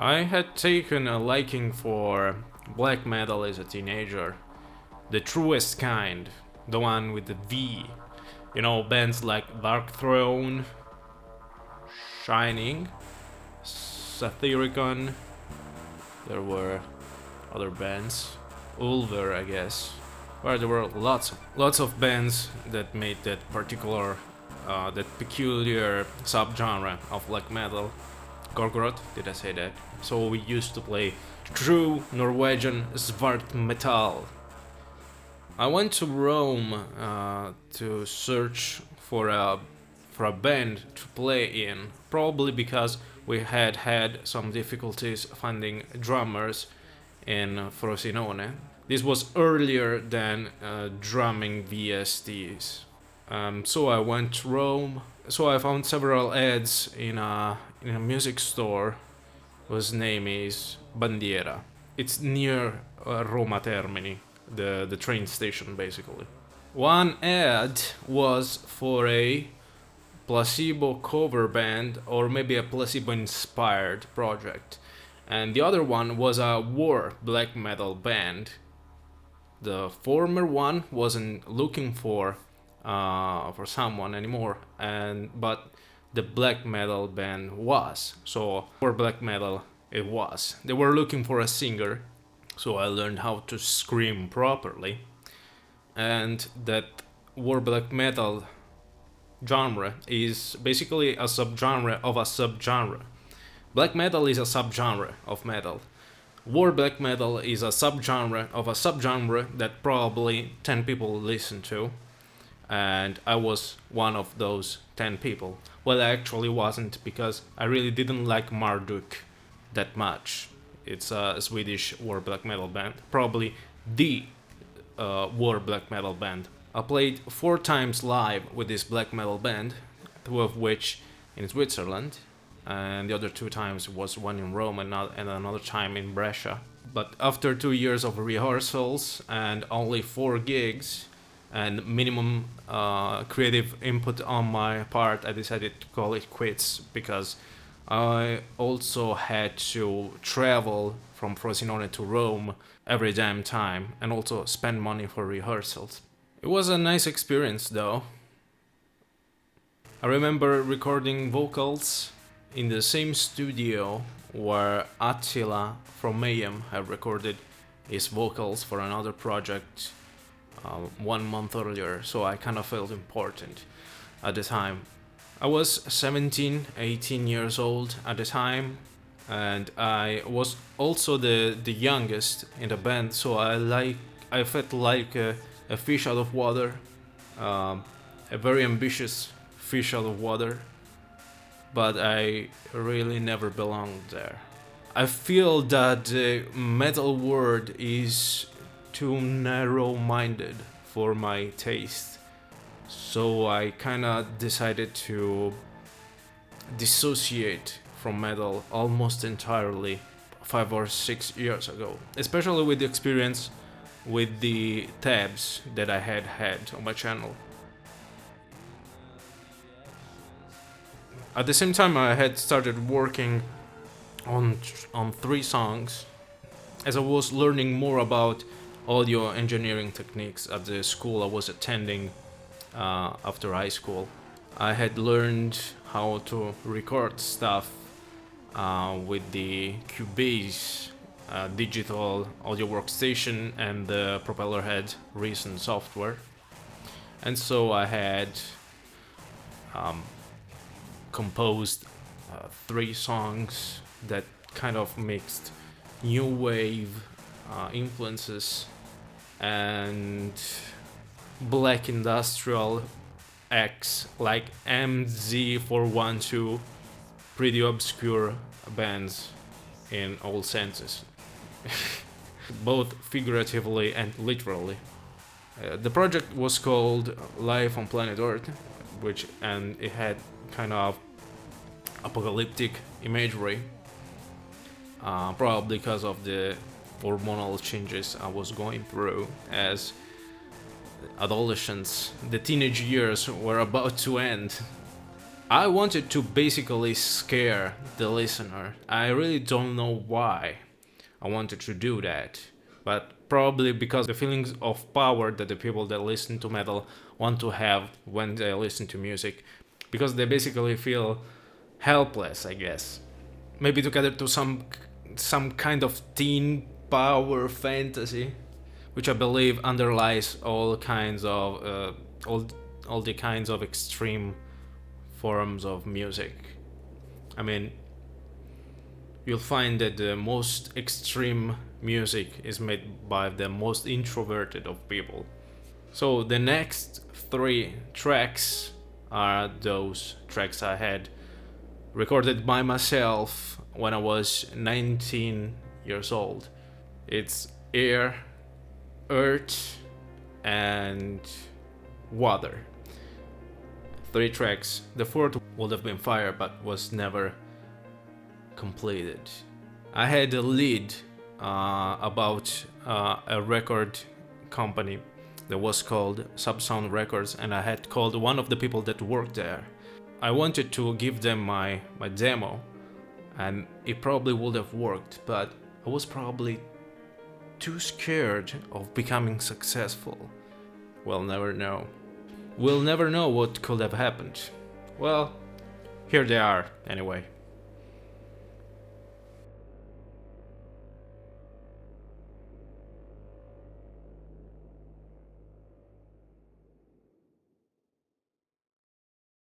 I had taken a liking for black metal as a teenager. The truest kind, the one with the V. You know, bands like Dark Throne, Shining, Satyricon. There were other bands, Ulver, I guess. Where there were lots of bands that made that particular, that peculiar subgenre of black metal. Gorgoroth, did I say that? So we used to play true Norwegian svart metal. I went to Rome to search for a band to play in, probably because we had some difficulties finding drummers in Frosinone. This was earlier than drumming VSTs. So I went to Rome. So I found several ads in a music store whose name is Bandiera. It's near Roma Termini, the train station basically. One ad was for a placebo cover band or maybe a placebo inspired project, and the other one was a war black metal band. The former one wasn't looking for someone anymore, but the black metal band was. So for black metal it was. They were looking for a singer, so I learned how to scream properly. And that war black metal genre is basically a subgenre of a subgenre. Black metal is a subgenre of metal. War black metal is a subgenre of a subgenre that probably 10 people listen to, and I was one of those 10 people. Well, I actually wasn't, because I really didn't like Marduk that much. It's a Swedish war black metal band, probably the war black metal band. I played 4 times live with this black metal band, 2 of which in Switzerland, and the other 2 times was one in Rome and another time in Brescia. But after 2 years of rehearsals and only 4 gigs and minimum creative input on my part, I decided to call it quits, because I also had to travel from Frosinone to Rome every damn time and also spend money for rehearsals. It was a nice experience though. I remember recording vocals in the same studio where Attila from Mayhem had recorded his vocals for another project 1 month earlier, so I kind of felt important at the time. I was 17, 18 years old at the time, and I was also the youngest in the band, so I felt like a fish out of water, a very ambitious fish out of water, but I really never belonged there. I feel that the metal world is too narrow-minded for my taste, so I kinda decided to dissociate from metal almost entirely 5 or 6 years ago, especially with the experience with the tabs that I had on my channel. At the same time, I had started working on 3 songs, as I was learning more about audio engineering techniques at the school I was attending after high school. I had learned how to record stuff with the Cubase digital audio workstation and the Propellerhead Reason software, and so I had composed 3 songs that kind of mixed new wave influences and black industrial acts like MZ412, pretty obscure bands in all senses, both figuratively and literally. The project was called Life on Planet Earth, and it had kind of apocalyptic imagery, probably because of the hormonal changes I was going through as adolescence. The teenage years were about to end. I wanted to basically scare the listener. I really don't know why I wanted to do that, but probably because the feelings of power that the people that listen to metal want to have when they listen to music, because they basically feel helpless, I guess. Maybe together to some kind of teen power fantasy, which I believe underlies all kinds of all the kinds of extreme forms of music. I mean, you'll find that the most extreme music is made by the most introverted of people. So the next three tracks are those tracks I had recorded by myself when I was 19 years old. It's Air, Earth, and Water. Three tracks. The fourth would have been Fire, but was never completed. I had a lead about a record company that was called Subsound Records, and I had called one of the people that worked there. I wanted to give them my demo, and it probably would have worked, but I was probably too scared of becoming successful. We'll never know. We'll never know what could have happened. Well, here they are, anyway.